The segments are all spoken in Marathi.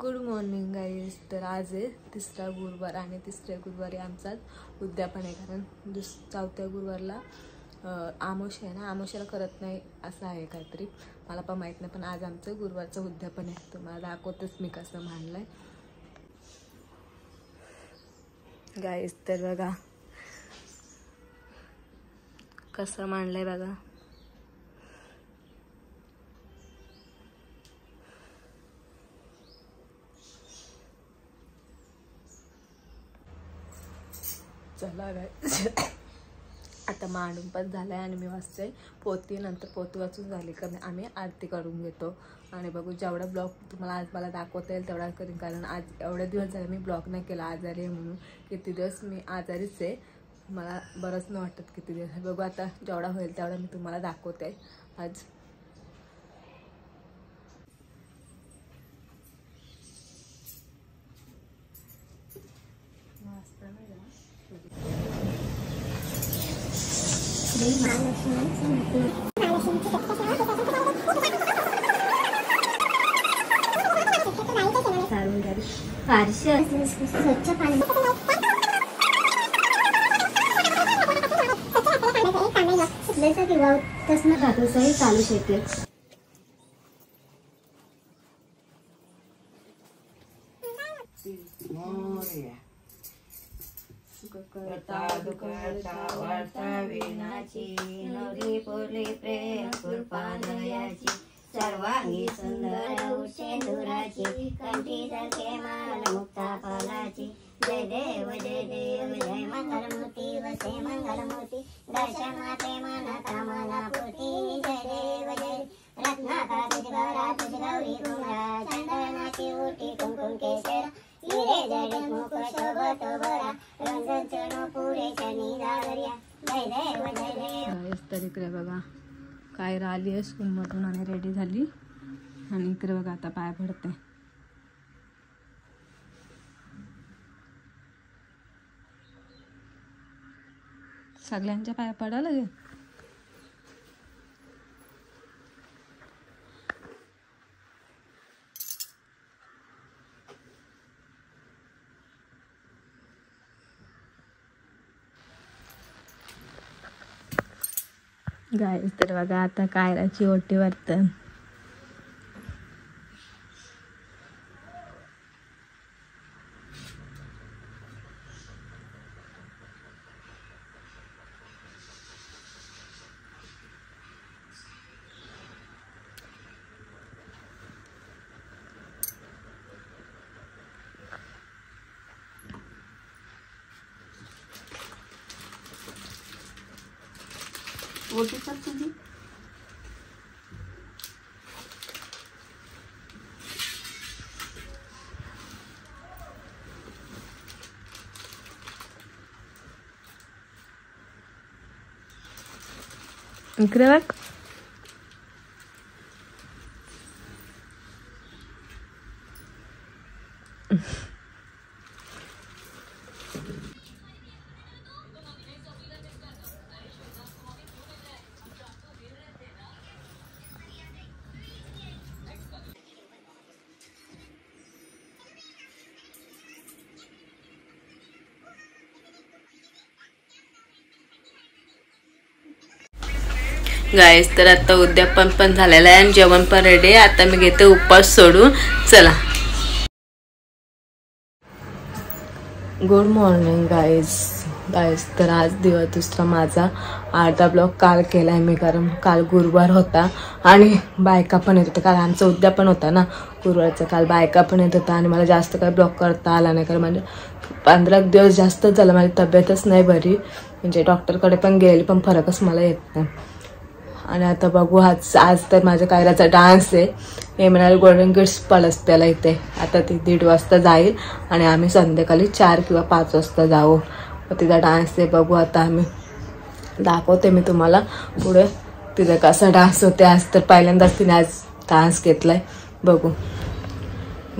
Good morning guys. तर आज आहे तिसरा गुरुवार आणि तिसऱ्या गुरुवारी आमचा उद्यापन आहे. कारण चौथ्या गुरुवारला आमोशा आहे ना, आमोशाला करत नाही असं आहे काहीतरी, मला पण माहीत नाही. पण आज आमचं गुरुवारचं उद्यापन आहे. तुम्हाला दाखवतेच मी कसं मांडलं आहे गाईज. तर बघा कसं मांडलं आहे बघा. चला आता मांडून पण झालंय आणि मी वाचते पोती. नंतर पोती वाचून झाली का आम्ही आरती करून घेतो. आणि बघू जेवढा ब्लॉग तुम्हाला आज मला दाखवता येईल तेवढा करीन. कारण आज एवढे दिवस झाले मी ब्लॉग नाही केला, आजारी आहे म्हणून. किती दिवस मी आजारीच आहे, मला बरंच नाही वाटत किती दिवस. बघू आता जेवढा होईल तेवढा मी तुम्हाला दाखवते आज. स्वच्छ पाणी किंवा तसं धातूचंही चालू शकते. सर्वांगी सुंदर शेंदुराची कंठी धरके माल मुक्ता फलाची. जय देव जय मंगलमूर्ती वसे मंगलमूर्ती. दर्शन माते मना कामना पूर्ती. जय देव जय रत्नाका तुझगरा तुझ गौरी कुंभरा. चंदनाची उटी कुंकुम केशरा. हिरे जडित मुख शोभत बरा. रंजन चनो पुरे शनी दादर्या. जय देव जय देव. तर इकडे बघा काय आली आहे स्कूलमधून आणि रेडी झाली. आणि इकडे बघा आता पाय पडते. सगळ्यांच्या पाया पडायला गे. गाईस तर बघा आता कायराची ओटी वाटतं. ओटी कर तुझी. इकडे बघ. गाईस तर आता उद्यापन पण झालेलं आहे आणि जेवण पण रेडी आहे. आता मी घेते उपवास सोडून. चला. Good morning guys. तर आज दिवस दुसरा माझा. अर्धा ब्लॉग काल केला आहे मी, कारण काल गुरुवार होता आणि बायका पण येत होत्या. काल आमचं उद्यापन होता ना गुरुवारचं. काल बायका पण येत होता आणि मला जास्त काही ब्लॉग करता आला नाही. कारण म्हणजे 15 दिवस जास्तच झालं, माझी तब्येतच नाही बरी. म्हणजे डॉक्टरकडे पण गेली पण फरकच मला येत नाही. आणि आता बघू आज तर माझ्या कायराचा डान्स आहे. हे म्हणाले गोल्डन गिफ्ट्स पलसत्याला इथे. आता ती 1:30 वाजता जाईल आणि आम्ही संध्याकाळी 4 किंवा 5 वाजता जाऊ. तिचा डान्स आहे. बघू आता आम्ही दाखवते मी तुम्हाला पुढे तिचा कसा डान्स होते. आज तर पहिल्यांदाच तिने आज डान्स घेतलाय. बघू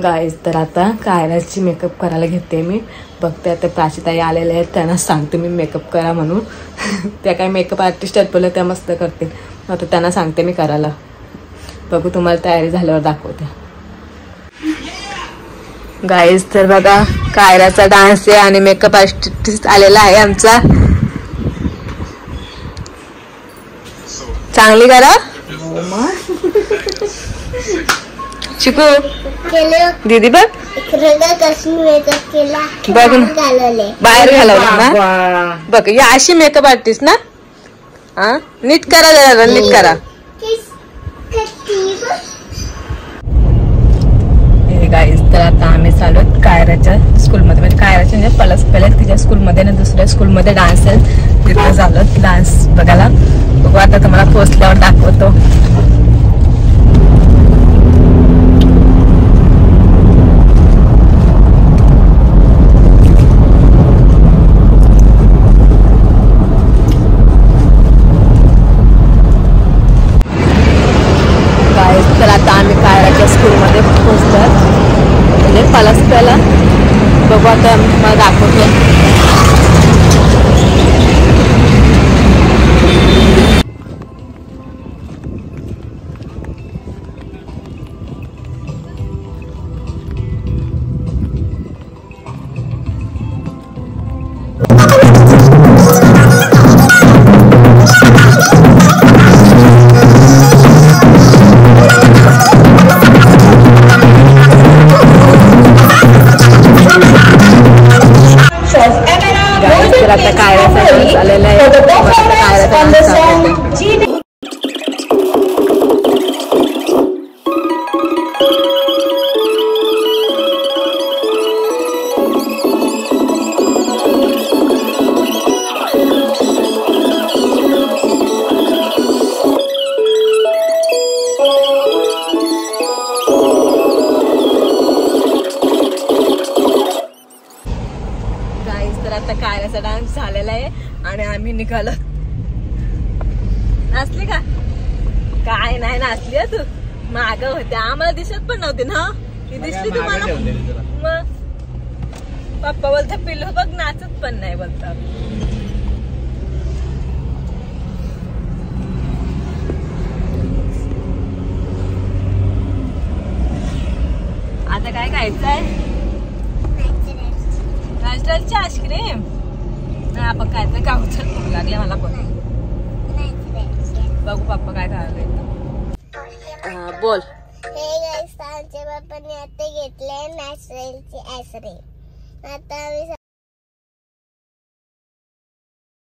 गाईज. तर आता कायराची मेकअप करायला घेते मी. बघते आता प्राचीताई आलेल्या आहेत, त्यांना सांगते मी मेकअप करा म्हणून. त्या काय मेकअप आर्टिस्ट आहेत बोलले, त्या मस्त करतील. आता त्यांना सांगते मी करायला. बघू तुम्हाला तयारी झाल्यावर दाखवते. गाईज तर बघा कायराचा डान्स आहे आणि मेकअप आर्टिस्ट आलेला आहे आमचा. चांगली करा चिकू दीदी बघ बघ बाहेर घालवलं ना बघ या अशी मेकअप आर्टिस्ट ना. हा नीट करा जरा नीट करा. गाईज तर आता आम्ही चालू कायराच्या स्कूलमध्ये म्हणजे कायराच्या म्हणजे पलस पहिले तिच्या स्कूलमध्ये ना दुसऱ्या स्कूलमध्ये डान्स आहे तिथं झालो डान्स बघायला. बघू आता तुम्हाला पोहोचल्यावर दाखवतो. गाईज तर आता आम्ही कायराच्या स्कूलमध्ये पोहोचलो म्हणजे पलसप्याला. बघू आता मला दाखवतो. आता कायराचा आलेला आहे. आता कायराचा डान्स झालेला आहे आणि आम्ही निघालो. नाचली का काय नाही नाचली तू माग होते आम्हाला दिसत पण नव्हती ना. ती दिसली तुम्हाला मग पप्पा बोलता पिल्लू बघ नाचत पण नाही बोलतात. आता काय खायचंय नॅचरलची आईस्क्रीम. नाही आपण काय तर गावचं भूक लागले मला पण. बघू पप्पा काय खायला. बोल. हे गाईस आमच्या पप्पांनी आता घेतले नॅचरलची आईस्क्रीम. आता आम्ही